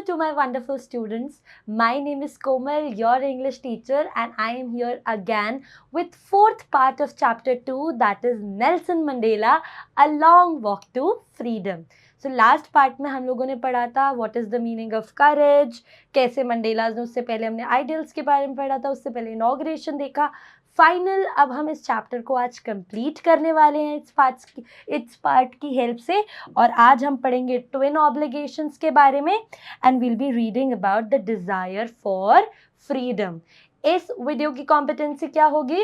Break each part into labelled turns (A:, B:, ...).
A: to my wonderful students. My name is Komal, your English teacher, and I am here again with fourth part of chapter 2, that is Nelson Mandela, A Long Walk to Freedom. So last part में हम लोगों ने पढ़ा था what is the meaning of courage, कैसे Mandela ने, उससे पहले हमने आइडियल्स के बारे में पढ़ा था, उससे पहले इनॉग्रेशन देखा. फाइनल अब हम इस चैप्टर को आज कंप्लीट करने वाले हैं इस पार्ट की हेल्प से, और आज हम पढ़ेंगे ट्विन ऑब्लिगेशंस के बारे में and will be reading about the desire for freedom. इस वीडियो की कॉम्पिटेंसी क्या होगी?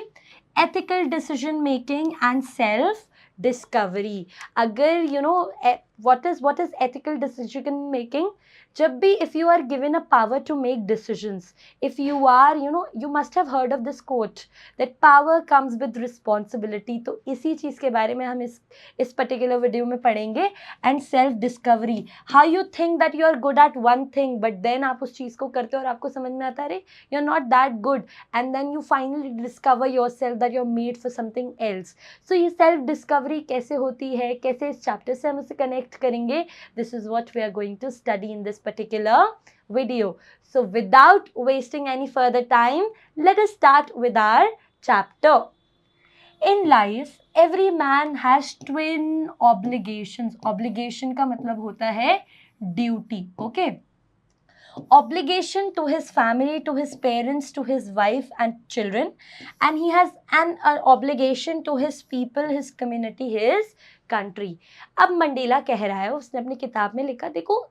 A: Ethical decision making and self discovery. अगर what is ethical decision making? जब भी if you are given a power to make decisions, if you are you must have heard of this quote that power comes with responsibility. तो इसी चीज़ के बारे में हम इस पर्टिकुलर वीडियो में पढ़ेंगे. And self discovery, how you think that you are good at one thing but then आप उस चीज़ को करते हो और आपको समझ में आता है अरे you are not that good, and then you finally discover your self that you are made for something else. So ये सेल्फ डिस्कवरी कैसे होती है, कैसे इस चैप्टर से हम उसे कनेक्ट करेंगे, this is what we are going to study in this particular video. So without wasting any further time, let us start with our chapter. In life, every man has twin obligations. Obligation का मतलब होता है duty. Okay? Obligation to his family, to his parents, to his wife and children, and he has an obligation to his people, his community, his country. अब Mandela कह रहा है, उसने अपनी किताब में लिखा, देखो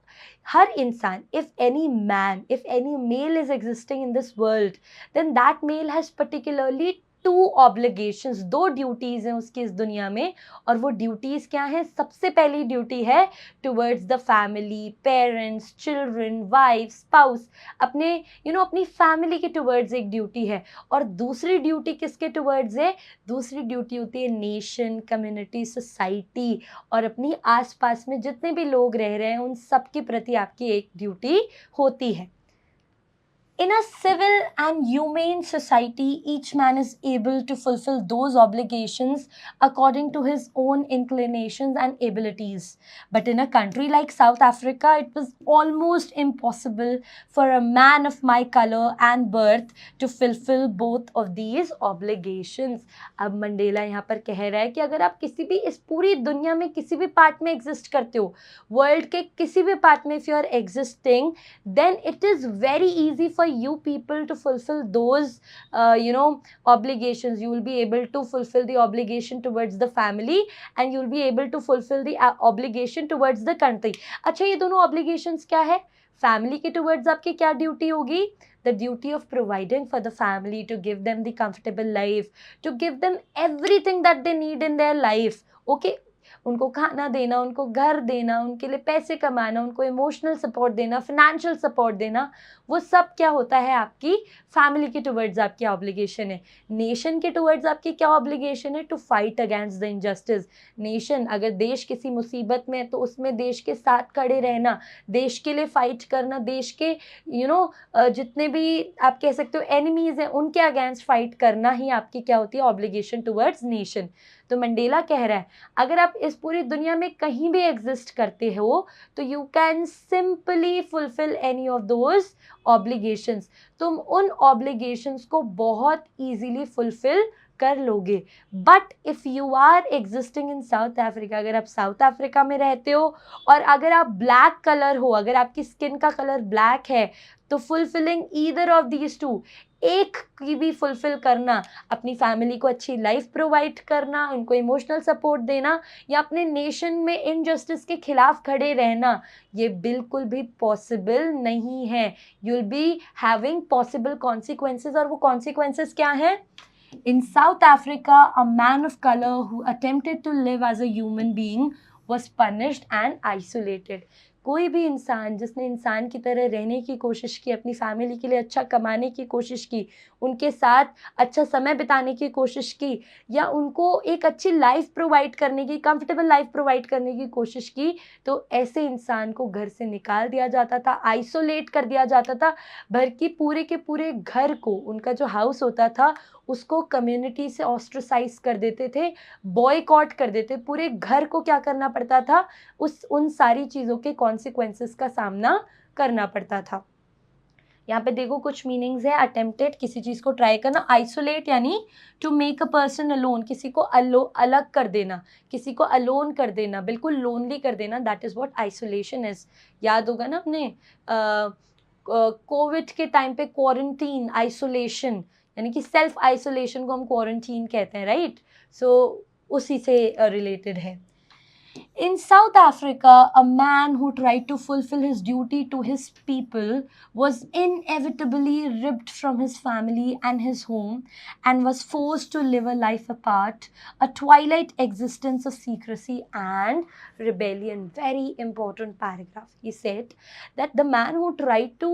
A: हर इंसान, if any man, if any male is existing in this world, then that male has particularly two obligations, दो ड्यूटीज़ हैं उसकी इस दुनिया में. और वो ड्यूटीज़ क्या हैं? सबसे पहली ड्यूटी है towards the family, parents, children, wife, spouse, अपने अपनी फैमिली के टुवर्ड्स एक ड्यूटी है. और दूसरी ड्यूटी किसके टुवर्ड्स है? दूसरी ड्यूटी होती है नेशन, कम्युनिटी, सोसाइटी और अपनी आसपास में जितने भी लोग रह रहे हैं उन सब के प्रति आपकी एक ड्यूटी होती है. In a civil and humane society, each man is able to fulfill those obligations according to his own inclinations and abilities. But in a country like South Africa, it was almost impossible for a man of my color and birth to fulfill both of these obligations. अब Mandela यहाँ पर कह रहा है कि अगर आप किसी भी इस पूरी दुनिया में किसी भी पार्ट में एग्जिस्ट करते हो, वर्ल्ड के किसी भी पार्ट में if you are existing, then it is very easy for you people to fulfill those obligations. You will be able to fulfill the obligation towards the family and you will be able to fulfill the obligation towards the country. अच्छा, ये दोनों obligations क्या है? Family के towards आपकी क्या duty होगी? The duty of providing for the family, to give them the comfortable life, to give them everything that they need in their life. Okay? उनको खाना देना, उनको घर देना, उनके लिए पैसे कमाना, उनको इमोशनल सपोर्ट देना, फिनेंशियल सपोर्ट देना, वो सब क्या होता है? आपकी फैमिली के टुवर्ड्स आपकी ऑब्लिगेशन है. नेशन के टुवर्ड्स आपकी क्या ऑब्लिगेशन है? To fight against the injustice. Nation, अगर देश किसी मुसीबत में है तो उसमें देश के साथ खड़े रहना, देश के लिए फाइट करना, देश के जितने भी आप कह सकते हो एनिमीज़ हैं उनके अगेंस्ट फाइट करना ही आपकी क्या होती है? Obligation towards nation. तो मंडेला कह रहा है अगर आप इस पूरी दुनिया में कहीं भी एग्जिस्ट करते हो तो you can simply fulfil any of those obligations. तुम उन ऑब्लिगेशंस को बहुत ईजीली फुलफिल कर लोगे. But if you are existing in South Africa, अगर आप साउथ अफ्रीका में रहते हो और अगर आप ब्लैक कलर हो, अगर आपकी स्किन का कलर ब्लैक है, तो fulfilling either of these two, एक की भी फुलफिल करना, अपनी फैमिली को अच्छी लाइफ प्रोवाइड करना, उनको इमोशनल सपोर्ट देना या अपने नेशन में इनजस्टिस के खिलाफ खड़े रहना, ये बिल्कुल भी पॉसिबल नहीं है. You will be having possible consequences. और वो कॉन्सिक्वेंसेस क्या हैं? In South Africa, a man of color who attempted to live as a human being was punished and isolated. कोई भी इंसान जिसने इंसान की तरह रहने की कोशिश की, अपनी फैमिली के लिए अच्छा कमाने की कोशिश की, उनके साथ अच्छा समय बिताने की कोशिश की या उनको एक अच्छी लाइफ प्रोवाइड करने की, कंफर्टेबल लाइफ प्रोवाइड करने की कोशिश की, तो ऐसे इंसान को घर से निकाल दिया जाता था, आइसोलेट कर दिया जाता था. भर की पूरे के पूरे घर को, उनका जो हाउस होता था उसको कम्युनिटी से ऑस्ट्रसाइज कर देते थे, बॉयकॉट कर देते. पूरे घर को क्या करना पड़ता था? उन सारी चीज़ों के कॉन्सिक्वेंसेस का सामना करना पड़ता था। यहाँ पे देखो कुछ मीनिंग्स है। अटेम्प्टेड, किसी चीज़ को ट्राई करना। आइसोलेट यानी to make a person alone, किसी को अलग कर देना, किसी को अलोन कर देना, बिल्कुल लोनली कर देना, that is what isolation is. याद होगा ना अपने कोविड के टाइम पे क्वारंटीन, आइसोलेशन यानी कि सेल्फ आइसोलेशन को हम क्वारंटीन कहते हैं, राइट। सो उसी से रिलेटेड है। In South Africa, a man who tried to fulfill his duty to his people was inevitably ripped from his family and his home and was forced to live a life apart, a twilight existence of secrecy and rebellion. Very important paragraph. He said that the man who tried to,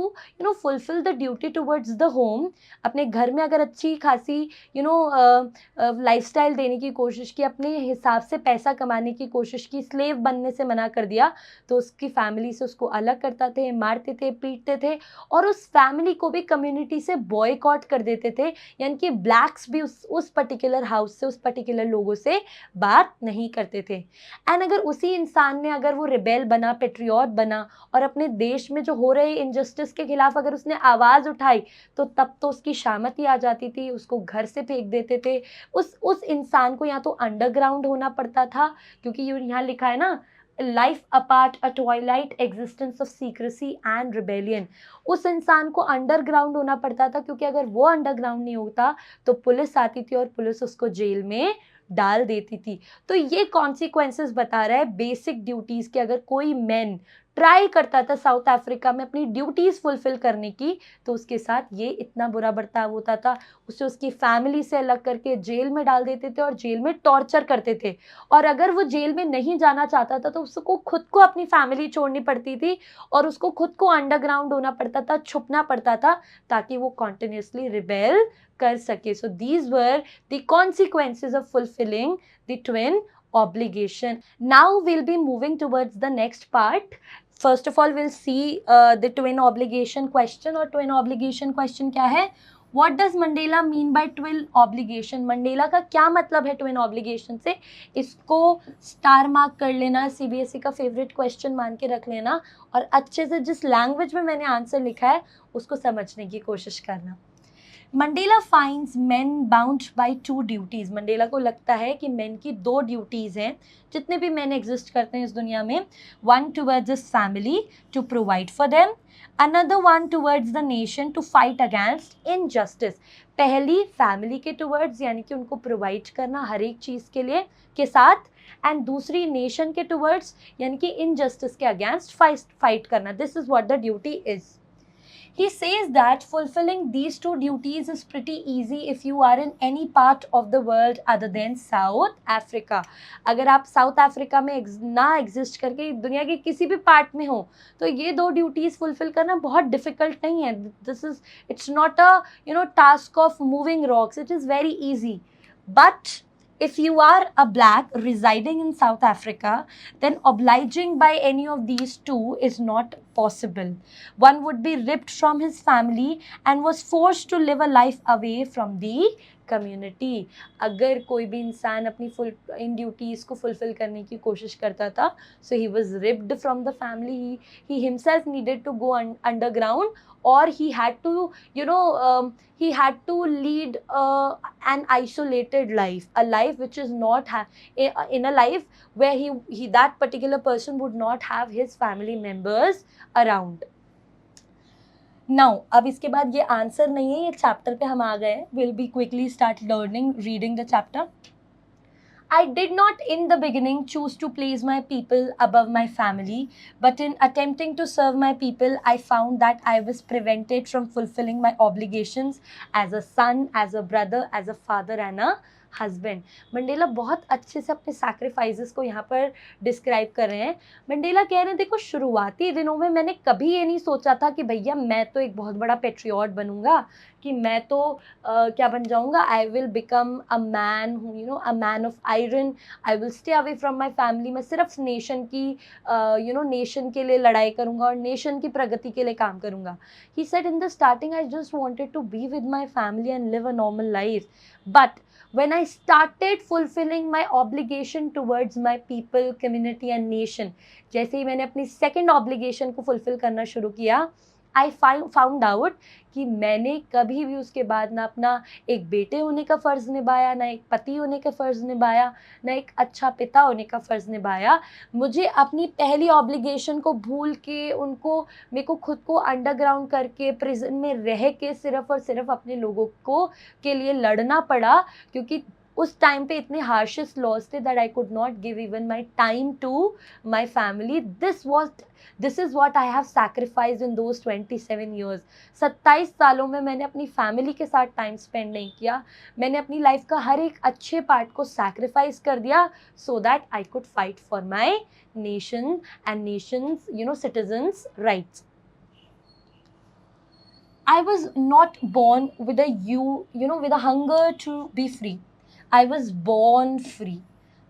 A: fulfill the duty towards the home, अपने घर में अगर अच्छी खासी, lifestyle देने की कोशिश की, अपने हिसाब से पैसा कमाने की कोशिश की, स्लेव बनने से मना कर दिया, तो उसकी फैमिली से उसको अलग करता थे, मारते थे, पीटते थे, और उस फैमिली को भी कम्युनिटी से बॉयकॉट कर देते थे। यानी कि ब्लैक्स भी उस पर्टिकुलर हाउस से, उस पर्टिकुलर लोगों से बात नहीं करते थे। एंड अगर उसी इंसान ने, अगर वो रिबेल बना, पेट्रियट बना, और अपने देश में जो हो रहे इनजस्टिस के खिलाफ अगर उसने आवाज़ उठाई, तो तब तो उसकी शामत ही आ जाती थी, उसको घर से फेंक देते थे। उस इंसान को या तो अंडरग्राउंड होना पड़ता था, क्योंकि यहाँ लिखा है ना, life apart, a Twilight existence of secrecy and rebellion. उस इंसान को अंडरग्राउंड होना पड़ता था, क्योंकि अगर वो अंडरग्राउंड नहीं होता तो पुलिस आती थी और पुलिस उसको जेल में डाल देती थी। तो ये कॉन्सिक्वेंसेस बता रहा है बेसिक ड्यूटीज़ के। अगर कोई मैन ट्राई करता था साउथ अफ्रीका में अपनी ड्यूटीज़ फुलफिल करने की, तो उसके साथ ये इतना बुरा बर्ताव होता था। उसे उसकी फैमिली से अलग करके जेल में डाल देते थे और जेल में टॉर्चर करते थे। और अगर वो जेल में नहीं जाना चाहता था तो उसको खुद को अपनी फैमिली छोड़नी पड़ती थी, और उसको खुद को अंडरग्राउंड होना पड़ता था, छुपना पड़ता था, ताकि वो कॉन्टिन्यूसली रिबेल कर सके। So these were the consequences of fulfilling the twin obligation. Now we'll be moving towards the next part. First of all, we'll see the twin obligation question. और twin obligation question क्या है? What does Mandela mean by twin obligation? Mandela का क्या मतलब है twin obligation से? इसको star mark कर लेना, CBSE का फेवरेट क्वेश्चन मान के रख लेना, और अच्छे से जिस लैंग्वेज में मैंने आंसर लिखा है उसको समझने की कोशिश करना। Mandela finds main bound by two duties. Mandela को लगता है कि मेन की दो ड्यूटीज़ हैं, जितने भी मेन एग्जिस्ट करते हैं इस दुनिया में। One towards his family to provide for them, another one towards the nation to fight against injustice. पहली फैमिली के टुवर्ड्स, यानी कि उनको प्रोवाइड करना हर एक चीज़ के लिए के साथ, एंड दूसरी नेशन के टुवर्ड्स, यानी कि इनजस्टिस के अगेंस्ट फाइट करना। This is what the duty is. He says that fulfilling these two duties is pretty easy if you are in any part of the world other than South Africa. अगर आप south Africa में ना exist करके दुनिया के किसी भी part में हो, तो ये दो ड्यूटीज़ फुलफिल करना बहुत डिफिकल्ट नहीं है। It's not a task of moving rocks, it is very easy. But if you are a black residing in South Africa, then obliging by any of these two is not possible. One would be ripped from his family and was forced to live a life away from the community. अगर कोई भी इंसान अपनी इन duties को fulfil करने की कोशिश करता था, so he was ripped from the family, he himself needed to go underground, और he had to lead an isolated life, a life which is not in a life where that particular person would not have his family members around. Now, अब इसके बाद ये answer नहीं है, ये chapter पे हम आ गए हैं। We'll be quickly start reading the chapter. I did not in the beginning choose to place my people above my family, but in attempting to serve my people, I found that I was prevented from fulfilling my obligations as a son, as a brother, as a father and a husband. Mandela बहुत अच्छे से अपने sacrifices को यहाँ पर describe कर रहे हैं। मंडेला कह रहे हैं, देखो शुरुआती दिनों में मैंने कभी ये नहीं सोचा था कि भैया मैं तो एक बहुत बड़ा पेट्रियट बनूंगा, कि मैं तो क्या बन जाऊंगा, I will become a man, a man of iron, I will stay away from my family. मैं सिर्फ नेशन की नेशन के लिए लड़ाई करूंगा और नेशन की प्रगति के लिए काम करूंगा। He said in the starting I just wanted to be with my family and live a normal life, but when I started fulfilling my obligation towards my people, community and nation, जैसे ही मैंने अपनी second obligation को fulfill करना शुरू किया, I found out कि मैंने कभी भी उसके बाद ना अपना एक बेटे होने का फ़र्ज़ निभाया, ना एक पति होने का फ़र्ज़ निभाया, ना एक अच्छा पिता होने का फ़र्ज़ निभाया। मुझे अपनी पहली ऑब्लिगेशन को भूल के मेरे को खुद को अंडरग्राउंड करके प्रिज़न में रह के सिर्फ़ और सिर्फ़ अपने लोगों के लिए लड़ना पड़ा, क्योंकि उस टाइम पे इतने हार्शेस्ट लॉज थे that I could not give even my time to my family. This is what I have sacrificed in those 27 years. 27 सालों में मैंने अपनी फैमिली के साथ टाइम स्पेंड नहीं किया। मैंने अपनी लाइफ का हर एक अच्छे पार्ट को सैक्रिफाइस कर दिया so that I could fight for my nation and Nations citizens rights. I was not born with with a hunger to be free. I was born free.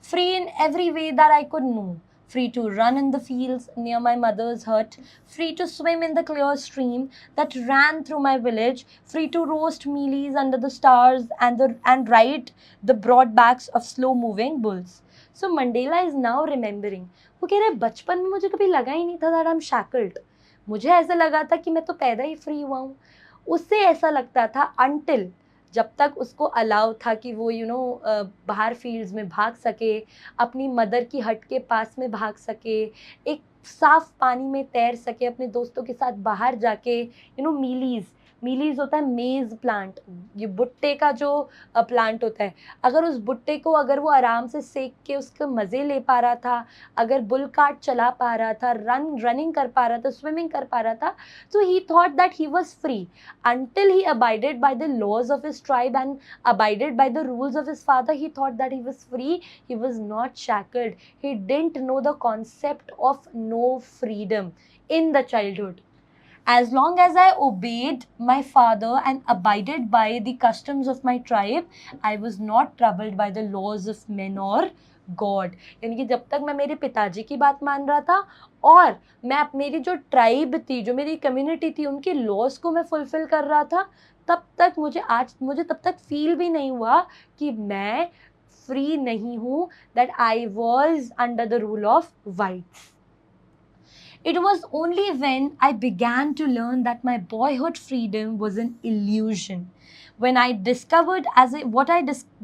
A: Free in every way that I could know. Free to run in the fields near my mother's hut. Free to swim in the clear stream that ran through my village. Free to roast mealies under the stars and ride the broad backs of slow-moving bulls. So Mandela is now remembering. वो कह रहे बचपन में मुझे कभी लगा ही नहीं था that I'm shackled. मुझे ऐसा लगा था कि मैं तो पैदा ही फ्री हुआ हूँ। उससे ऐसा लगता था अनटिल जब तक उसको अलाउ था कि वो बाहर फील्ड्स में भाग सके, अपनी मदर की हट के पास में भाग सके, एक साफ पानी में तैर सके, अपने दोस्तों के साथ बाहर जाके मीलीज होता है मेज़ प्लांट, ये भुट्टे का जो प्लांट होता है, अगर उस भुट्टे को अगर वो आराम से सेक के उसके मज़े ले पा रहा था, अगर बुल कार्ट चला पा रहा था, रनिंग कर पा रहा था, स्विमिंग कर पा रहा था, तो ही thought that he was free until he abided by the laws of his tribe and abided by the rules of his father. He thought that he was free. He was not shackled. He didn't know the concept of no freedom in the childhood. As long as I obeyed my father and abided by the customs of my tribe, I was not troubled by the laws of men or God. यानी कि जब तक मैं मेरे पिताजी की बात मान रहा था और मैं मेरी जो ट्राइब थी, जो मेरी कम्युनिटी थी, उनके लॉज को मैं फुलफिल कर रहा था, तब तक मुझे तब तक फील भी नहीं हुआ कि मैं फ्री नहीं हूँ, that I was under the rule of whites. It was only when I began to learn that my boyhood freedom was an illusion. When I discovered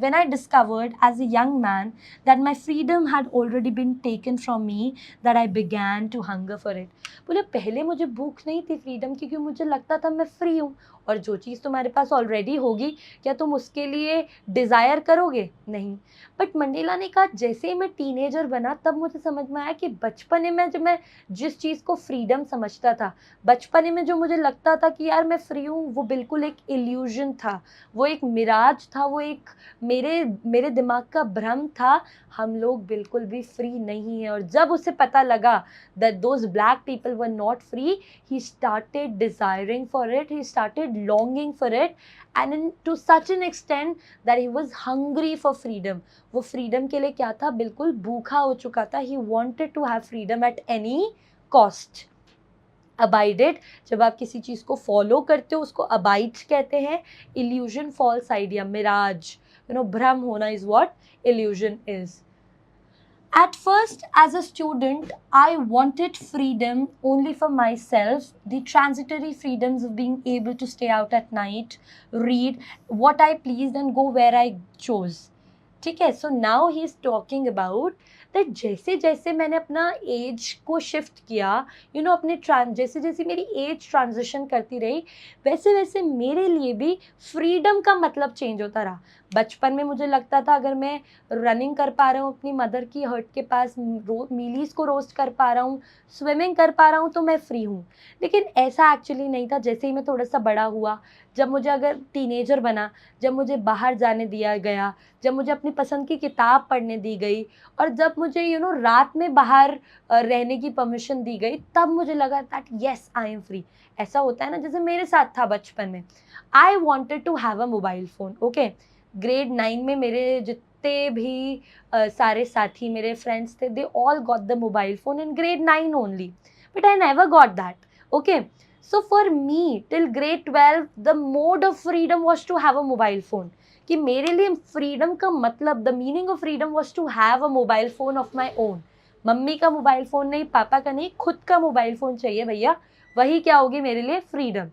A: when I discovered as a young man that my freedom had already been taken from me, that I began to hunger for it. बोले पहले मुझे भूख नहीं थी freedom की, क्योंकि मुझे लगता था मैं फ्री हूँ, और जो चीज़ तुम्हारे पास ऑलरेडी होगी क्या तुम उसके लिए डिज़ायर करोगे? नहीं. बट मंडेला ने कहा जैसे ही मैं टीनेजर बना तब मुझे समझ में आया कि बचपने में जब मैं जिस चीज़ को फ्रीडम समझता था, बचपने में जो मुझे लगता था कि यार मैं फ्री हूँ, वो बिल्कुल एक इल्यूजन था, वो एक मिराज था, वो एक मेरे दिमाग का भ्रम था. हम लोग बिल्कुल भी फ्री नहीं हैं. और जब उसे पता लगा that those black people were not free, he started desiring for it, he started longing for it, and to such an extent that he was hungry for freedom. वो फ्रीडम के लिए क्या था, बिल्कुल भूखा हो चुका था. He wanted to have freedom at any cost. Abided, जब आप किसी चीज़ को फॉलो करते हो उसको अबाइड कहते हैं. इल्यूजन, फॉल्स आइडिया, मिराज, भ्रम होना is what illusion is. At first, as a student, I wanted freedom only for myself, the transitory freedoms of being able to stay out at night, read what I pleased and go where I chose. ठीक है. So now he is talking about that जैसे जैसे मैंने अपना as को shift किया, अपने जैसे जैसे मेरी एज ट्रांजिशन करती रही, वैसे वैसे मेरे लिए भी फ्रीडम का मतलब चेंज होता रहा. बचपन में मुझे लगता था अगर मैं रनिंग कर पा रहा हूँ अपनी मदर की हर्ट के पास, मीलीज़ को रोस्ट कर पा रहा हूँ, स्विमिंग कर पा रहा हूँ, तो मैं फ्री हूँ. लेकिन ऐसा एक्चुअली नहीं था. जैसे ही मैं थोड़ा सा बड़ा हुआ, जब मुझे अगर टीनेजर बना, जब मुझे बाहर जाने दिया गया, जब मुझे अपनी पसंद की किताब पढ़ने दी गई, और जब मुझे रात में बाहर रहने की परमिशन दी गई, तब मुझे लगा that yes I am free. ऐसा होता है ना, जैसे मेरे साथ था बचपन में. I wanted to have a mobile phone. Okay, grade 9 में मेरे जितने भी सारे साथी मेरे फ्रेंड्स थे, they all got the mobile phone in grade 9 only, but I never got that. Okay, So for me, till grade 12, the mode of freedom was to have a mobile phone. कि मेरे लिए freedom का मतलब, the meaning of freedom was to have a mobile phone of my own. Mummy का mobile phone नहीं, पापा का नहीं, खुद का मोबाइल फ़ोन चाहिए भैया, वही क्या होगी मेरे लिए फ्रीडम.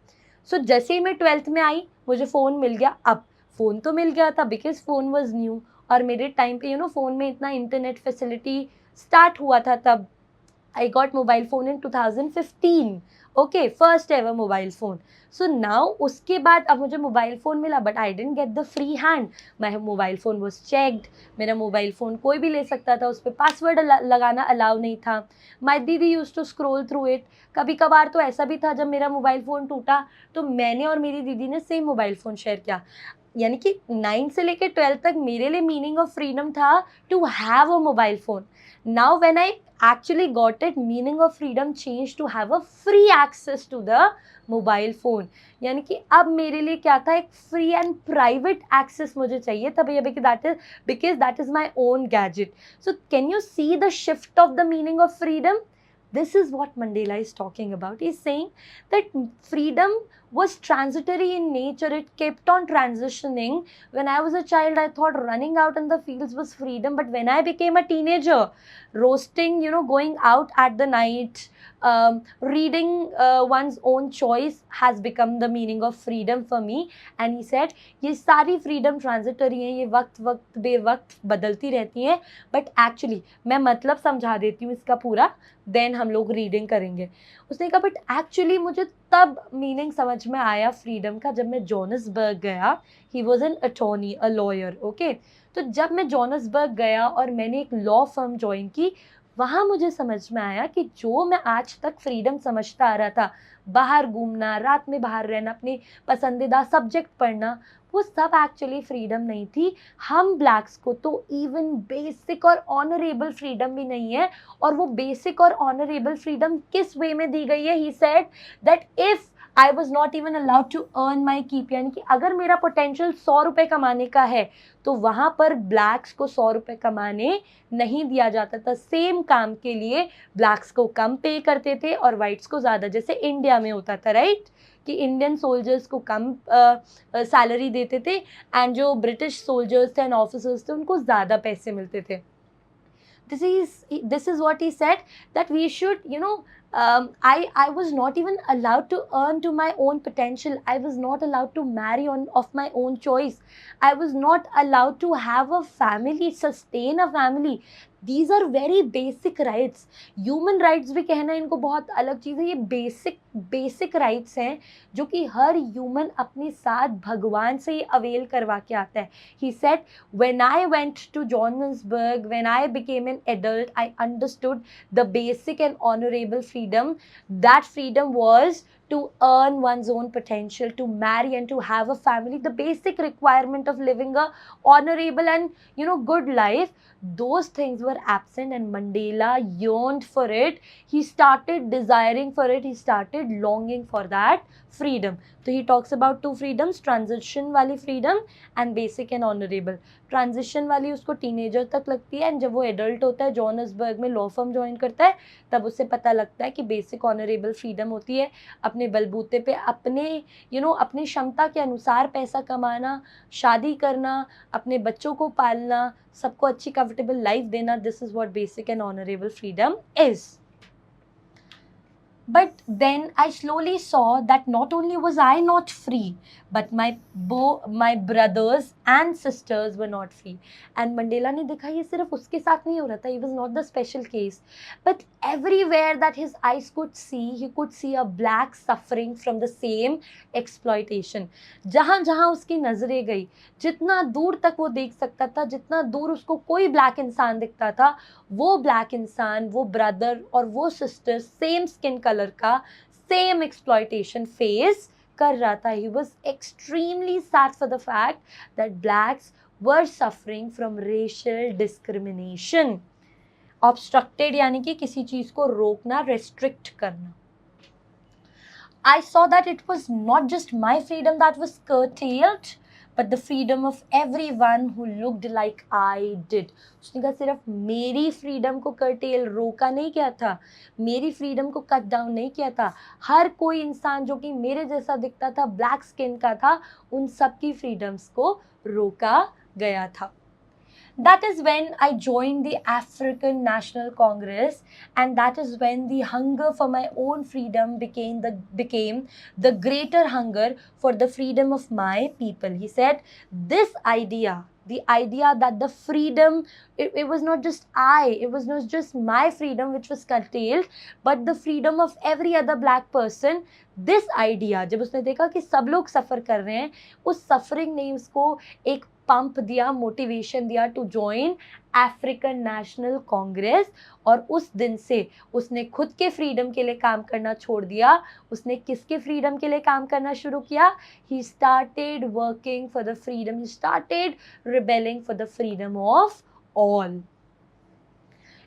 A: सो जैसे ही मैं 12th में आई, मुझे फ़ोन मिल गया. अब फ़ोन तो मिल गया था बिकॉज फ़ोन वॉज न्यू, और मेरे टाइम पे फ़ोन में इतना इंटरनेट फैसिलिटी स्टार्ट हुआ था तब. I got mobile phone in 2015. Okay, first ever mobile phone. So now उसके बाद अब मुझे मोबाइल फ़ोन मिला, but I didn't get the free hand. My mobile phone was checked. मेरा मोबाइल फ़ोन कोई भी ले सकता था, उस पर पासवर्ड लगाना अलाउ नहीं था. My didi use to scroll through it. कभी कभार तो ऐसा भी था जब मेरा मोबाइल फ़ोन टूटा तो मैंने और मेरी दीदी ने सेम मोबाइल फ़ोन शेयर किया. यानी कि 9 से लेकर 12 तक मेरे लिए मीनिंग ऑफ फ्रीडम था to have a mobile phone. Now when I actually got it, meaning of freedom changed to have a free access to the mobile phone. यानी कि अब मेरे लिए क्या था, एक free and private access मुझे चाहिए था भैया, because that is my own gadget. So can you see the shift of the meaning of freedom? This is what Mandela is talking about. He's saying that freedom was transitory in nature. It kept on transitioning. When I was a child, I thought running out in the fields was freedom. But when I became a teenager, roasting, going out at the night, reading one's own choice has become the meaning of freedom for me. And he said, ये सारी freedom transitory हैं, ये वक्त बेवक्त बदलती रहती हैं. But actually, मैं मतलब समझा देती हूँ इसका पूरा, देन हम लोग रीडिंग करेंगे. उसने कहा बट एक्चुअली मुझे तब मीनिंग समझ में आया फ्रीडम का जब मैं जोहान्सबर्ग गया. He was an attorney, a lawyer. Okay, तो जब मैं जोहान्सबर्ग गया और मैंने एक लॉ फर्म ज्वाइन की, वहाँ मुझे समझ में आया कि जो मैं आज तक फ्रीडम समझता आ रहा था, बाहर घूमना, रात में बाहर रहना, अपने पसंदीदा सब्जेक्ट पढ़ना, वो सब एक्चुअली फ्रीडम नहीं थी. हम ब्लैक्स को तो इवन बेसिक और ऑनरेबल फ्रीडम भी नहीं है. और वो बेसिक और ऑनरेबल फ्रीडम किस वे में दी गई है? He said that if I was not even allowed to earn my keep, यानी कि अगर मेरा पोटेंशियल 100 रुपये कमाने का है तो वहाँ पर ब्लैक्स को 100 रुपये कमाने नहीं दिया जाता था. सेम काम के लिए ब्लैक्स को कम पे करते थे और वाइट्स को ज़्यादा, जैसे इंडिया में होता था, राइट? कि इंडियन सोल्जर्स को कम सैलरी देते थे एंड जो ब्रिटिश सोल्जर्स थे एंड ऑफिसर्स थे उनको ज़्यादा पैसे मिलते थे. This is what he said, that we should, I was not even allowed to earn to my own potential. I was not allowed to marry of my own choice. I was not allowed to have a family, sustain a family. These are very basic rights. Human rights भी कहना इनको बहुत अलग चीज़ है. ये basic rights हैं जो कि हर human अपने साथ भगवान से ही अवेल करवा के आता है. He said, when I went to Johannesburg, when I became an adult, I understood the basic and honorable freedom. That freedom was to earn one's own potential, to marry and to have a family, the basic requirement of living a honorable and good life. Those things were absent and Mandela yearned for it. He started desiring for it. He started longing for that freedom. So he talks about two freedoms, transition वाली freedom and basic and honorable. Transition वाली उसको teenager तक लगती है and जब वो adult होता है, जोहान्सबर्ग में लॉ फर्म ज्वाइन करता है, तब उसे पता लगता है कि बेसिक ऑनरेबल फ्रीडम होती है अपने बलबूते पे अपने अपनी क्षमता के अनुसार पैसा कमाना, शादी करना, अपने बच्चों को पालना, सबको अच्छी कंफर्टेबल लाइफ देना. This is what basic and honourable freedom is. But then I slowly saw that not only was I not free, but my brothers and sisters were not free. And Mandela ने देखा ये सिर्फ उसके साथ नहीं हो रहा था. He was not the special case. But everywhere that his eyes could see, he could see a black suffering from the same exploitation. जहाँ जहाँ उसकी नजरें गई, जितना दूर तक वो देख सकता था, जितना दूर उसको कोई ब्लैक इंसान दिखता था, वो ब्लैक इंसान, वो ब्रदर और वो सिस्टर सेम स्किन कलर का सेम एक्सप्लॉयटेशन फेस कर रहा था. He was extremely sad for the fact that blacks were suffering from racial discrimination. Obstructed यानी कि किसी चीज़ को रोकना, restrict करना. I saw that it was not just my freedom that was curtailed, but the freedom of everyone who looked like I did. उसने कहा सिर्फ मेरी फ्रीडम को कर्टेल रोका नहीं किया था, मेरी फ्रीडम को कट डाउन नहीं किया था, हर कोई इंसान जो कि मेरे जैसा दिखता था, ब्लैक स्किन का था, उन सब की फ्रीडम्स को रोका गया था. That is when I joined the African National Congress, and that is when the hunger for my own freedom became the greater hunger for the freedom of my people. He said, this idea, the idea that the freedom, it was not just it was not just my freedom which was curtailed, but the freedom of every other black person. This idea, जब उसने देखा कि सब लोग सफ़र कर रहे हैं, उस सफरिंग ने उसको एक पंप दिया, मोटिवेशन दिया to join African National Congress. और उस दिन से उसने खुद के फ्रीडम के लिए काम करना छोड़ दिया. उसने किसके फ्रीडम के लिए काम करना शुरू किया? He started working for the freedom, he started rebelling for the freedom of all.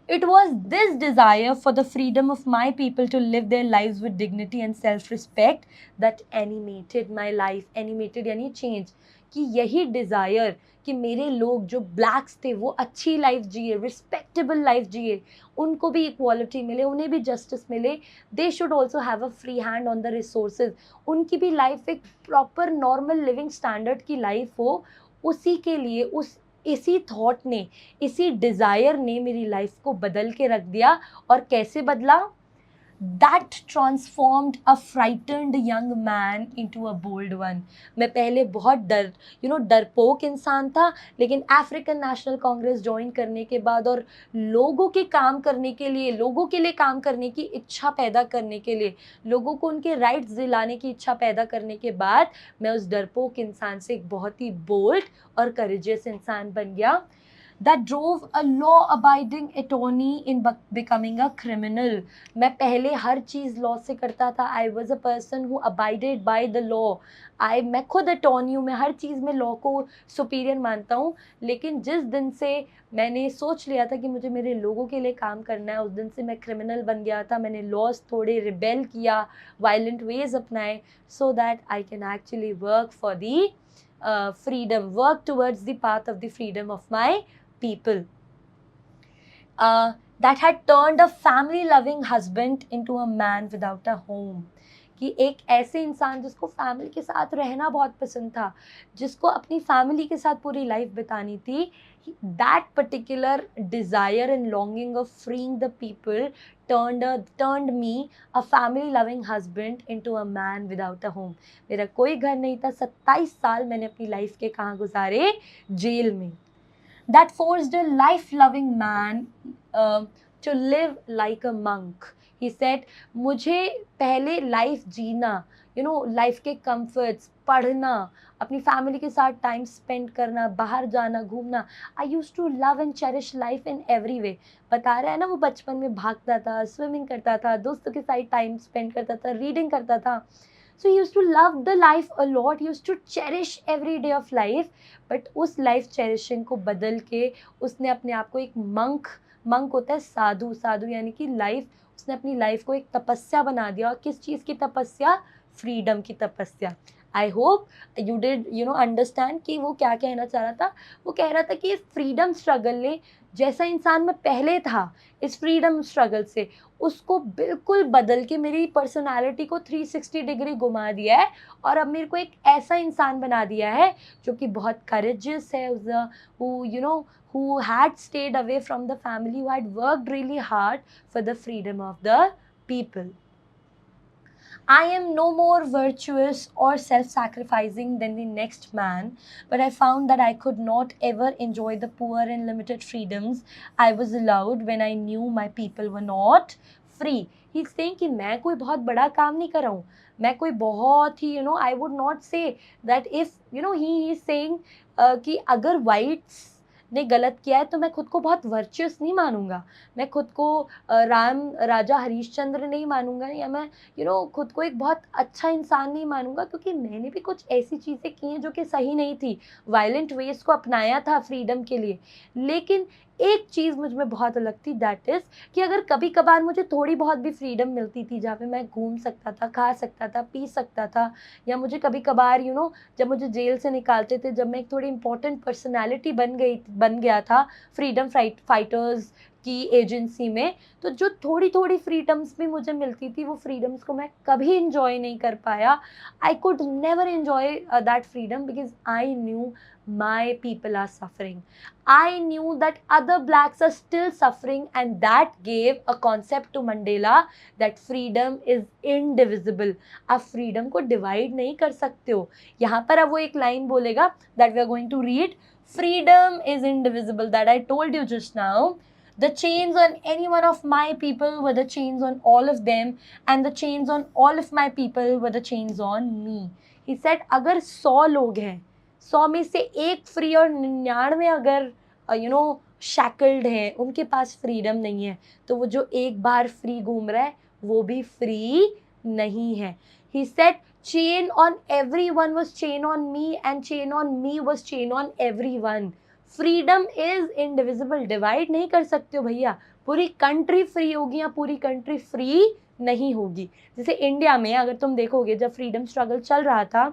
A: It was this desire for the freedom of my people to live their lives with dignity and self-respect that animated my life. Animated यानी change. कि यही desire कि मेरे लोग जो blacks थे वो अच्छी लाइफ जिए, रिस्पेक्टेबल लाइफ जिए, उनको भी इक्वालिटी मिले, उन्हें भी जस्टिस मिले. They should also have a free hand on the resources. उनकी भी लाइफ एक प्रॉपर नॉर्मल लिविंग स्टैंडर्ड की लाइफ हो. उसी के लिए इसी थॉट ने, इसी डिज़ायर ने मेरी लाइफ को बदल के रख दिया. और कैसे बदला? That transformed a frightened young man into a bold one. मैं पहले बहुत डरपोक इंसान था, लेकिन अफ्रीकन नेशनल कांग्रेस ज्वाइन करने के बाद और लोगों के काम करने के लिए, लोगों के लिए काम करने की इच्छा पैदा करने के लिए, लोगों को उनके राइट्स दिलाने की इच्छा पैदा करने के बाद मैं उस डरपोक इंसान से एक बहुत ही बोल्ड और करेजियस इंसान बन गया. That drove a law-abiding attorney in becoming a criminal. मैं पहले हर चीज़ लॉ से करता था. I was a person who abided by the law. मैं खुद अटॉर्नी हूँ, मैं हर चीज़ में लॉ को सुपीरियर मानता हूँ. लेकिन जिस दिन से मैंने सोच लिया था कि मुझे मेरे लोगों के लिए काम करना है, उस दिन से मैं क्रिमिनल बन गया था. मैंने लॉज थोड़े रिबेल किया, वायलेंट वेज अपनाए, so that I can actually work for the freedom, work towards the path of the freedom of my people. That had turned a family loving husband into a man without a home. कि एक ऐसे इंसान जिसको family के साथ रहना बहुत पसंद था, जिसको अपनी फैमिली के साथ पूरी लाइफ बितानी थी, that particular desire and longing of freeing the people turned me, a family loving husband, into a man without a home. मेरा कोई घर नहीं था. 27 साल मैंने अपनी लाइफ के कहाँ गुजारे? जेल में. That forced a life-loving man to live like a monk. He said, मुझे पहले लाइफ जीना, लाइफ के कंफर्ट्स, पढ़ना, अपनी फैमिली के साथ टाइम स्पेंड करना, बाहर जाना, घूमना. I used to love and cherish life in every way. बता रहा है ना, वो बचपन में भागता था, स्विमिंग करता था, दोस्तों के साथ टाइम स्पेंड करता था, रीडिंग करता था. So he used to love the life a lot. He used to cherish every day of life. But उस life cherishing को बदल के उसने अपने आप को एक monk होता है साधु. साधु यानी कि लाइफ, उसने अपनी लाइफ को एक तपस्या बना दिया. और किस चीज़ की तपस्या? फ्रीडम की तपस्या. I hope you did understand कि वो क्या कहना चाह रहा था. वो कह रहा था कि फ्रीडम स्ट्रगल ने, जैसा इंसान मैं पहले था, इस फ्रीडम स्ट्रगल से उसको बिल्कुल बदल के मेरी पर्सनालिटी को 360 डिग्री घुमा दिया है. और अब मेरे को एक ऐसा इंसान बना दिया है जो कि बहुत करेजियस है, who had stayed away from the family, who had worked really hard for the freedom of the people. I am no more virtuous or self-sacrificing than the next man, but I found that I could not ever enjoy the poor and limited freedoms I was allowed when I knew my people were not free. He's saying कि मैं कोई बहुत बड़ा काम नहीं कर रहा हूँ, मैं कोई बहुत ही I would not say that if he is saying कि अगर whites ने गलत किया है तो मैं खुद को बहुत वर्चुअस नहीं मानूंगा, मैं खुद को राजा हरीशचंद्र नहीं मानूंगा, या मैं खुद को एक बहुत अच्छा इंसान नहीं मानूंगा, क्योंकि मैंने भी कुछ ऐसी चीज़ें की हैं जो कि सही नहीं थी, वायलेंट वेज को अपनाया था फ्रीडम के लिए. लेकिन एक चीज़ मुझ में बहुत अलग थी, दैट इज़ कि अगर कभी कभार मुझे थोड़ी बहुत भी फ्रीडम मिलती थी जहाँ पे मैं घूम सकता था, खा सकता था, पी सकता था, या मुझे कभी कभार जब मुझे जेल से निकालते थे, जब मैं एक थोड़ी इंपॉर्टेंट पर्सनैलिटी बन गया था फ्रीडम फाइटर्स की एजेंसी में, तो जो थोड़ी थोड़ी फ्रीडम्स भी मुझे मिलती थी वो फ्रीडम्स को मैं कभी इंजॉय नहीं कर पाया. I could never enjoy that freedom because I knew my people are suffering. I knew that other blacks are still suffering, and that gave a concept to Mandela that freedom is indivisible. आप freedom को divide नहीं कर सकते हो. यहाँ पर अब वो एक line बोलेगा that we are going to read. Freedom is indivisible, that I told you just now. The chains on any one of my people were the chains on all of them, and the chains on all of my people were the chains on me. He said अगर 100 लोग हैं, 100 में से एक free और 99 अगर shackled हैं, उनके पास फ्रीडम नहीं है, तो वो जो एक बार फ्री घूम रहा है वो भी फ्री नहीं है. He said chain on everyone was chain on me, and chain on me was chain on everyone. Freedom is indivisible. Divide नहीं कर सकते हो भैया. पूरी कंट्री फ्री होगी या पूरी कंट्री फ्री नहीं होगी. जैसे इंडिया में अगर तुम देखोगे, जब फ्रीडम स्ट्रगल चल रहा था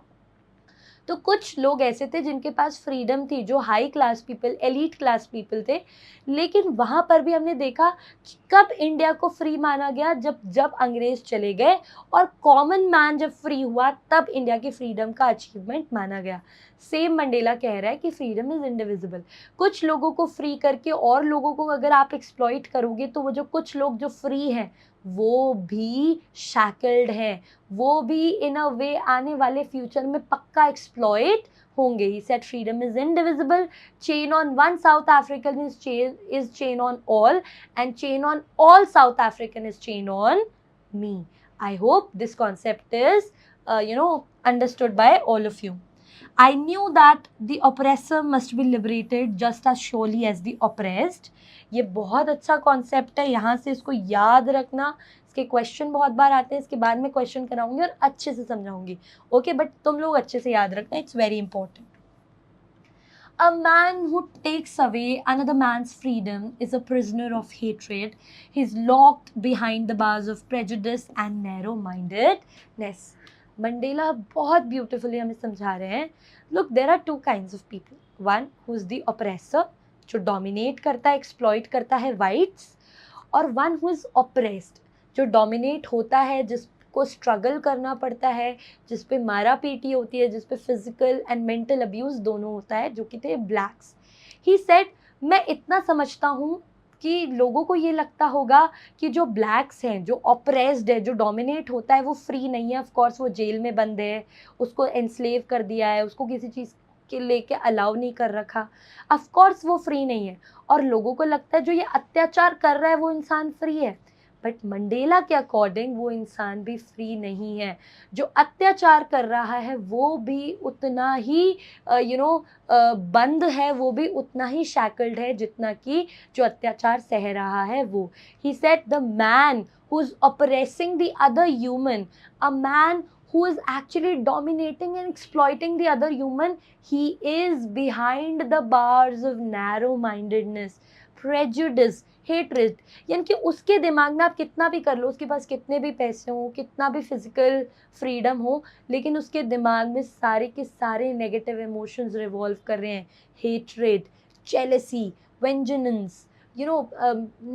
A: तो कुछ लोग ऐसे थे जिनके पास फ्रीडम थी, जो high class people, elite class people थे. लेकिन वहाँ पर भी हमने देखा कि कब इंडिया को फ्री माना गया, जब अंग्रेज चले गए और कॉमन मैन जब फ्री हुआ, तब इंडिया की फ्रीडम का अचीवमेंट माना गया. सेम मंडेला कह रहा है कि फ्रीडम इज इंडिविजिबल. कुछ लोगों को फ्री करके और लोगों को अगर आप एक्सप्लॉइट करोगे, तो वो जो कुछ लोग जो फ्री हैं वो भी शैकल्ड हैं, वो भी इन अ वे आने वाले फ्यूचर में पक्का एक्सप्लॉइट होंगे. He said freedom is indivisible. Chain on one South African is chain on all, and chain on all South African is chain on me. I hope this concept is understood by all of you. I knew that the oppressor must be liberated just as surely as the oppressed. ये बहुत अच्छा concept है, यहाँ से इसको याद रखना. इसके क्वेश्चन बहुत बार आते हैं, इसके बाद में क्वेश्चन कराऊंगी और अच्छे से समझाऊंगी. ओके, बट तुम लोग अच्छे से याद रखना, it's very important. A man who takes away another man's freedom is a prisoner of hatred. He's locked behind the bars of prejudice and narrow-mindedness. Mandela बहुत ब्यूटिफुली हमें समझा रहे हैं. Look, there are two kinds of people. One who is the oppressor, जो dominate करता है, exploit करता है वाइट्स, और वन हु इज ऑपरेस्ड, जो डोमिनेट होता है, जिसको स्ट्रगल करना पड़ता है, जिस पे मारा पीटी होती है, जिस पे फिजिकल एंड मेंटल अब्यूज़ दोनों होता है, जो कि थे ब्लैक्स. ही सेड, मैं इतना समझता हूँ कि लोगों को ये लगता होगा कि जो ब्लैक्स हैं, जो ऑपरेस्ड है, जो डोमिनेट होता है, वो फ्री नहीं है. ऑफ कोर्स वो जेल में बंद है, उसको एनस्लेव कर दिया है, उसको किसी चीज़ के लेके अलाउ नहीं कर रखा. ऑफ कोर्स वो फ्री नहीं है. और लोगों को लगता है जो ये अत्याचार कर रहा है वो इंसान फ्री है. बट मंडेला के अकॉर्डिंग वो इंसान भी फ्री नहीं है. जो अत्याचार कर रहा है वो भी उतना ही बंद है, वो भी उतना ही शैकल्ड है जितना कि जो अत्याचार सह रहा है वो. He said the man who is operating the other human, a man who is actually dominating and exploiting the other human, he is behind the bars of narrow-mindedness, prejudice, hatred. यानी कि उसके दिमाग में आप कितना भी कर लो, उसके पास कितने भी पैसे हो, कितना भी फिजिकल फ्रीडम हो, लेकिन उसके दिमाग में सारे के सारे नेगेटिव इमोशंस रिवॉल्व कर रहे हैं. Hatred, jealousy, vengeance,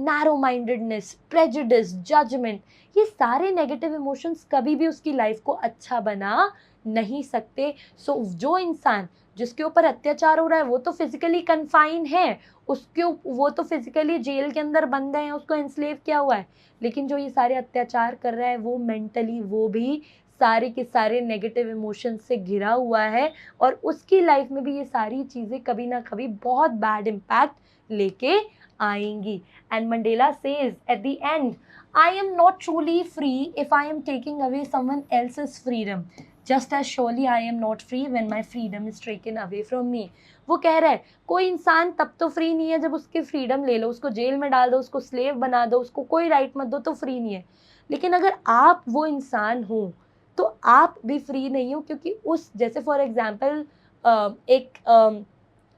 A: narrow-mindedness, prejudice, judgment, ये सारे नेगेटिव इमोशंस कभी भी उसकी लाइफ को अच्छा बना नहीं सकते. सो जो इंसान जिसके ऊपर अत्याचार हो रहा है वो तो फिजिकली कन्फाइन है, वो तो फिजिकली जेल के अंदर बंद है, उसको एनस्लेव किया हुआ है. लेकिन जो ये सारे अत्याचार कर रहा है वो मेंटली, वो भी सारे के सारे नेगेटिव इमोशंस से घिरा हुआ है, और उसकी लाइफ में भी ये सारी चीज़ें कभी ना कभी बहुत बैड इम्पैक्ट लेके आएंगी. And Mandela says at the end, I am not truly free if I am taking away someone else's freedom. Just as surely I am not free when my freedom is taken away from me. वो कह रहा है कोई इंसान तब तो free नहीं है जब उसकी फ्रीडम ले लो, उसको जेल में डाल दो, उसको स्लेव बना दो, उसको कोई राइट मत दो, तो फ्री नहीं है. लेकिन अगर आप वो इंसान हो तो आप भी फ्री नहीं हो, क्योंकि उस, जैसे फॉर एग्जाम्पल एक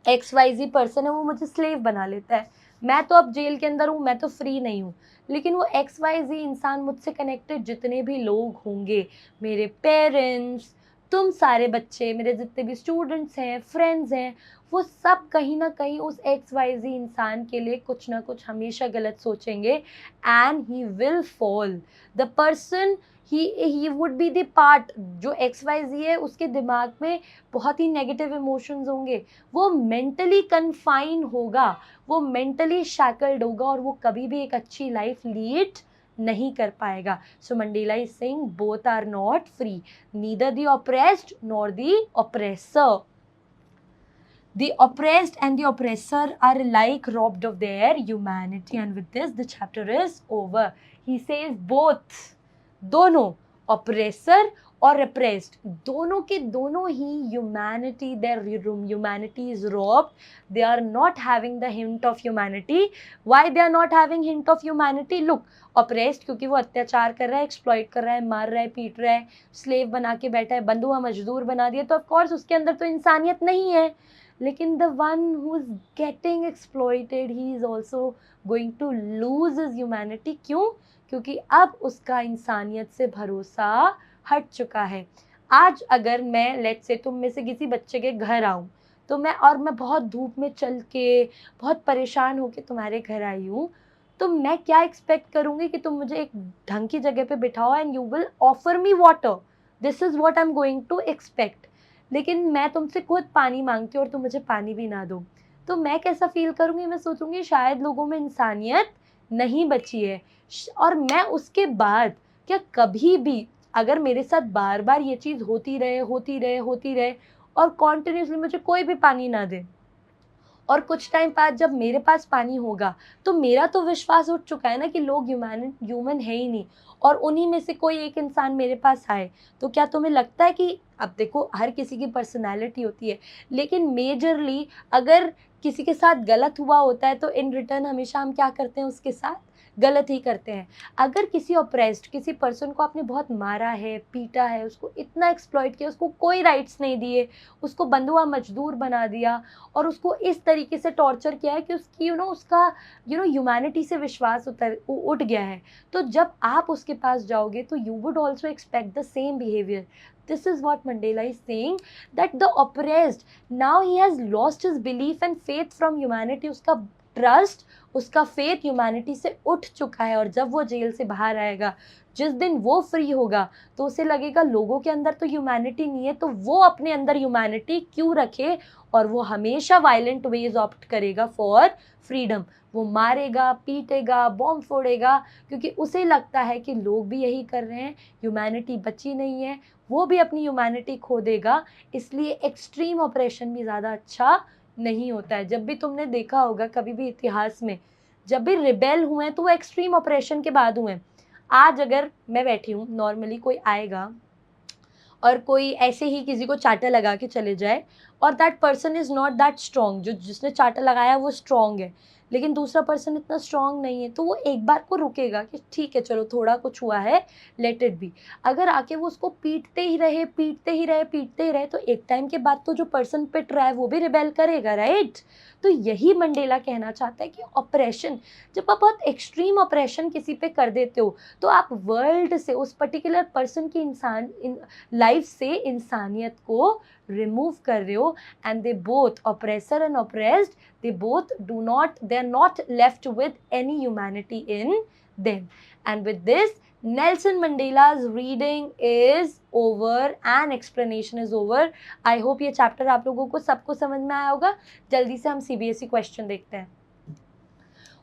A: XYZ पर्सन है, वो मुझे स्लेव बना लेता है, मैं तो अब जेल के अंदर हूँ, मैं तो फ्री नहीं हूँ। लेकिन वो XYZ इंसान मुझसे कनेक्टेड जितने भी लोग होंगे, मेरे पेरेंट्स, तुम सारे बच्चे, मेरे जितने भी स्टूडेंट्स हैं, फ्रेंड्स हैं, वो सब कहीं ना कहीं उस XYZ इंसान के लिए कुछ ना कुछ हमेशा गलत सोचेंगे, and he will fall. The person he would be the part, जो XYZ है उसके दिमाग में बहुत ही नेगेटिव इमोशंस होंगे, वो मेंटली कन्फाइन होगा, वो मेंटली शैकल्ड होगा, और वो कभी भी एक अच्छी लाइफ लीड नहीं कर पाएगा। So Mandela is saying both are not free, neither the oppressed nor the oppressor. The oppressed and the oppressor are alike robbed of their humanity. And with this, the chapter is over. He says both, दोनों, oppressor और repressed, दोनों के दोनों ही humanity, their humanity is robbed. They are not having the hint of humanity. Why they are not having hint of humanity? Look, oppressed क्योंकि वो अत्याचार कर रहा है, exploit कर रहा है, मार रहा है, पीट रहा है, slave बना के बैठा है, बंधुआ मजदूर बना दिया, तो of course उसके अंदर तो इंसानियत नहीं है. लेकिन the one who is getting exploited, he is also going to lose his humanity. क्यों? क्योंकि अब उसका इंसानियत से भरोसा हट चुका है. आज अगर मैं लेट्स से तुम में से किसी बच्चे के घर आऊँ, तो मैं बहुत धूप में चल के, बहुत परेशान होके तुम्हारे घर आई हूँ, तो मैं क्या एक्सपेक्ट करूँगी कि तुम मुझे एक ढंग की जगह पे बिठाओ and you will offer me water. This is what I am going to expect. लेकिन मैं तुमसे खुद पानी मांगती हूँ और तुम मुझे पानी भी ना दो, तो मैं कैसा फील करूँगी? मैं सोचूंगी शायद लोगों में इंसानियत नहीं बची है. और मैं उसके बाद क्या कभी भी, अगर मेरे साथ बार बार ये चीज़ होती रहे और कॉन्टिन्यूसली मुझे कोई भी पानी ना दे, और कुछ टाइम बाद जब मेरे पास पानी होगा, तो मेरा तो विश्वास उठ चुका है ना कि लोग ह्यूमन है ही नहीं, और उन्हीं में से कोई एक इंसान मेरे पास आए, तो क्या तुम्हें लगता है कि, अब देखो हर किसी की पर्सनैलिटी होती है, लेकिन मेजरली अगर किसी के साथ गलत हुआ होता है तो इन रिटर्न हमेशा हम क्या करते हैं, उसके साथ गलत ही करते हैं. अगर किसी ऑप्रेस्ड, किसी पर्सन को आपने बहुत मारा है, पीटा है, उसको इतना एक्सप्लॉइट किया, उसको कोई राइट्स नहीं दिए, उसको बंधुआ मजदूर बना दिया, और उसको इस तरीके से टॉर्चर किया है कि उसकी उसका ह्यूमैनिटी से विश्वास उठ गया है, तो जब आप उसके पास जाओगे तो you would also expect the same behaviour. This is what Mandela is saying, that the oppressed, now he has lost his belief and faith from humanity. उसका ट्रस्ट, उसका फेथ ह्यूमैनिटी से उठ चुका है, और जब वो जेल से बाहर आएगा, जिस दिन वो फ्री होगा, तो उसे लगेगा लोगों के अंदर तो ह्यूमैनिटी नहीं है, तो वो अपने अंदर ह्यूमैनिटी क्यों रखे, और वो हमेशा वायलेंट वेज ऑप्ट करेगा फॉर फ्रीडम. वो मारेगा, पीटेगा, बॉम्ब फोड़ेगा, क्योंकि उसे लगता है कि लोग भी यही कर रहे हैं, ह्यूमैनिटी बची नहीं है, वो भी अपनी ह्यूमैनिटी खो देगा. इसलिए एक्सट्रीम ऑपरेशन भी ज़्यादा अच्छा नहीं होता है. जब भी तुमने देखा होगा कभी भी इतिहास में, जब भी रिबेल हुए हैं तो वो एक्सट्रीम ऑपरेशन के बाद हुए हैं. आज अगर मैं बैठी हूँ, नॉर्मली कोई आएगा और कोई ऐसे ही किसी को चाटा लगा के चले जाए, और that person is not that strong, जो जिसने चाटा लगाया वो स्ट्रॉन्ग है, लेकिन दूसरा पर्सन इतना स्ट्रॉन्ग नहीं है, तो वो एक बार को रुकेगा कि ठीक है चलो थोड़ा कुछ हुआ है, लेट इट बी. अगर आके वो उसको पीटते ही रहे, तो एक टाइम के बाद तो जो पर्सन पिट रहा है वो भी रिबेल करेगा, राइट? तो यही मंडेला कहना चाहता है कि ऑपरेशन, जब आप बहुत एक्सट्रीम ऑपरेशन किसी पे कर देते हो, तो आप वर्ल्ड से, उस पर्टिकुलर पर्सन की लाइफ से इंसानियत को रिमूव कर रहे हो. And they both, oppressor and oppressed, they are not left with any humanity in them. And with this, Nelson Mandela's reading is over and explanation is over. I hope ये chapter आप लोगों को सबको समझ में आया होगा. जल्दी से हम CBSE question देखते हैं.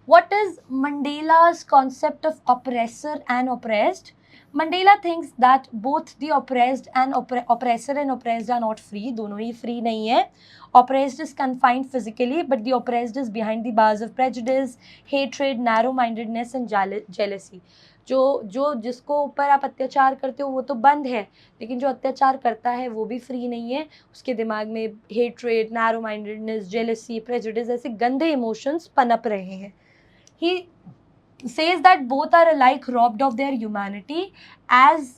A: What is Mandela's concept of oppressor and oppressed? Mandela thinks that both the oppressed and oppressor and oppressed are not free. दोनों ही free नहीं है. Oppressed is confined physically, but the oppressed is behind the bars of prejudice, hatred, narrow-mindedness and jealousy. जो जिसको ऊपर आप अत्याचार करते हो वो तो बंद है, लेकिन जो अत्याचार करता है वो भी फ्री नहीं है. उसके दिमाग में hatred, narrow mindedness, jealousy, prejudice ऐसे गंदे इमोशंस पनप रहे हैं. He says that both are alike robbed of their humanity, as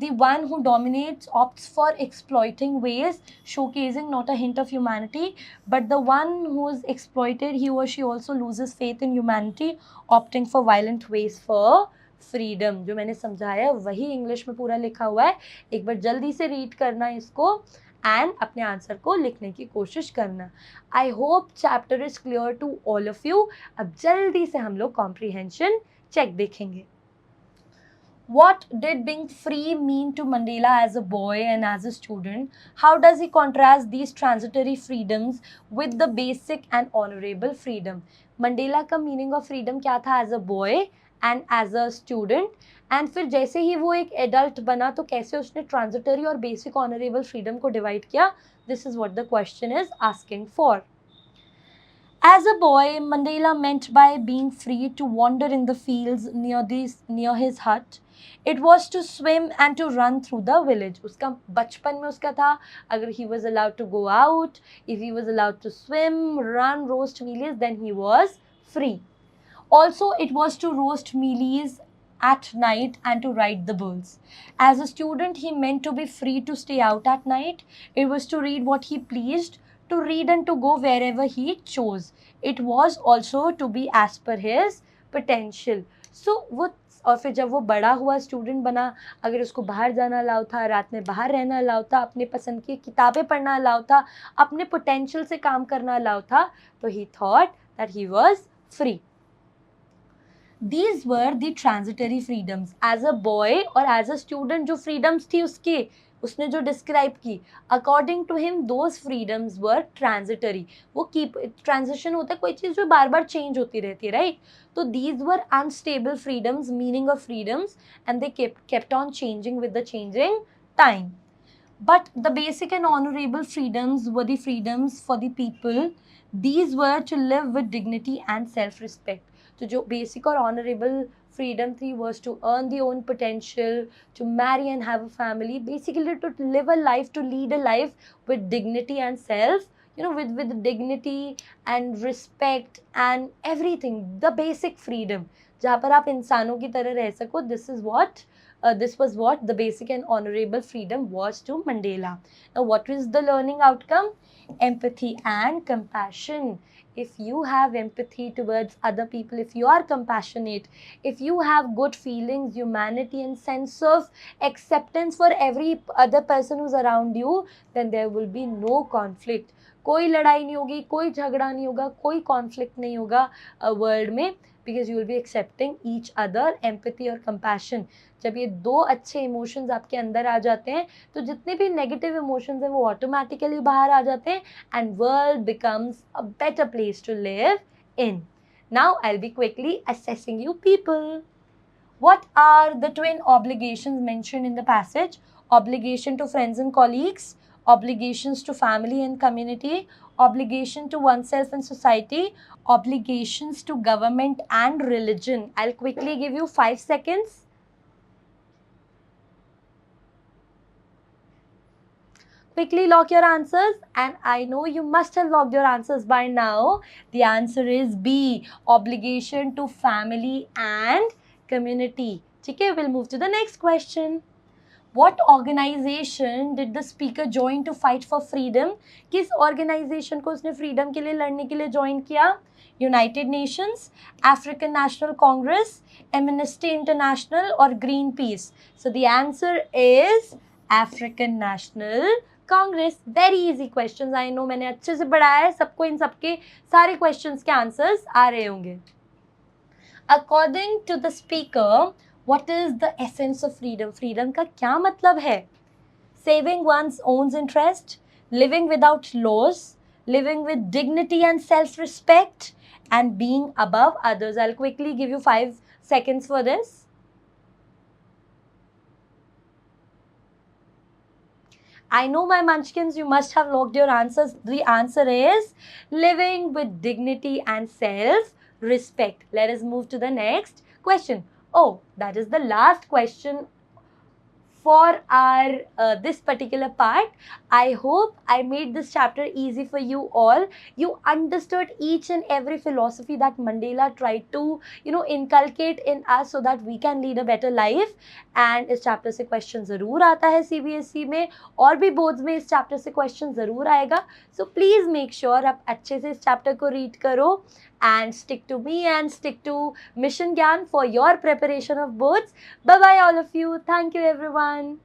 A: The one who dominates opts for exploiting ways, showcasing not a hint of humanity. But the one who is exploited, he or she also loses faith in humanity, opting for violent ways for freedom. जो मैंने समझाया वही English में पूरा लिखा हुआ है. एक बार जल्दी से रीड करना इसको एंड अपने आंसर को लिखने की कोशिश करना. I hope chapter is clear to all of you. अब जल्दी से हम लोग कॉम्प्रीहेंशन चेक देखेंगे. What did being free mean to Mandela as a boy and as a student? How does he contrast these transitory freedoms with the basic and honorable freedom? Mandela का meaning of freedom क्या था as a boy and as a student? And फिर जैसे ही वो एक adult बना तो कैसे उसने transitory और basic honorable freedom को divide किया? This is what the question is asking for. As a boy, Mandela meant by being free to wander in the fields near his hut. It was to swim and to run through the village. उसका बचपन में उसका था, अगर he was allowed to go out, if he was allowed to swim, run, roast mealies, then he was free. Also, it was to roast mealies at night and to ride the bulls. As a student, he meant to be free to stay out at night. It was to read what he pleased, to read and to go wherever he chose. It was also to be as per his potential. So वो और फिर जब वो बड़ा हुआ student बना, अगर उसको बाहर जाना अलाउ था, रात में बाहर रहना अलाउ था, अपने पसंद की किताबें पढ़ना अलाउ था, अपने पोटेंशियल से काम करना अलाउ था, तो he thought that he was free. These were the transitory freedoms. As a boy और as a student जो freedoms थी उसने जो डिस्क्राइब की, according to him those freedoms were transitory. वो कीप ट्रांजिशन होता है, कोई चीज़ जो बार बार चेंज होती रहती है, राइट? तो these were unstable freedoms, meaning of freedoms, and they kept on changing with the changing time. But the basic and honorable freedoms were the freedoms for the people. These were to live with dignity and self-respect. तो जो basic और honorable freedom थी was to earn the own potential, to marry and have a family, basically to live a life, to lead a life with dignity and self, with dignity and respect and everything. The basic freedom, जहाँ पर आप इंसानों की तरह रह सको. This was what the basic and honorable freedom was to Mandela. Now, what is the learning outcome? Empathy and compassion. If you have empathy towards other people, if you are compassionate, if you have good feelings, humanity and sense of acceptance for every other person who's around you, then there will be no conflict. कोई लड़ाई नहीं होगी, कोई झगड़ा नहीं होगा, कोई conflict नहीं होगा वर्ल्ड में, because you will be accepting each other. Empathy और compassion, जब ये दो अच्छे इमोशंस आपके अंदर आ जाते हैं तो जितने भी नेगेटिव इमोशंस हैं वो ऑटोमेटिकली बाहर आ जाते हैं and world becomes a better place to live in. Now I will be quickly assessing you people. What are the twin obligations mentioned in the passage? Obligation to friends and colleagues, obligations to family and community, obligation to oneself and society, obligations to government and religion. I'll quickly give you 5 seconds. Quickly lock your answers, and I know you must have locked your answers by now. The answer is B, obligation to family and community. Okay, we'll move to the next question. What organization did the speaker join to fight for freedom? किस organization को उसने freedom के लिए लड़ने के लिए join किया? United Nations, African National Congress, Amnesty International और Greenpeace. So the answer is African National Congress. Very easy questions. I know मैंने अच्छे से पढ़ाया है, सबको इन सबके सारे questions के answers आ रहे होंगे. According to the speaker, what is the essence of freedom? Freedom का क्या मतलब है? Saving one's own interest, living without laws, living with dignity and self-respect, and being above others. I'll quickly give you 5 seconds for this. I know my munchkins, you must have locked your answers. The answer is living with dignity and self-respect. Let us move to the next question. Oh, that is the last question for our this particular part. I hope I made this chapter easy for you all. You understood each and every philosophy that Mandela tried to inculcate in us so that we can lead a better life. And इस chapter से question ज़रूर आता है CBSE में, और भी boards में इस चैप्टर से क्वेश्चन ज़रूर आएगा. सो प्लीज़ मेक श्योर आप अच्छे से इस चैप्टर को रीड करो and stick to me and stick to Mission Gyan for your preparation of boards. Bye bye all of you. Thank you everyone.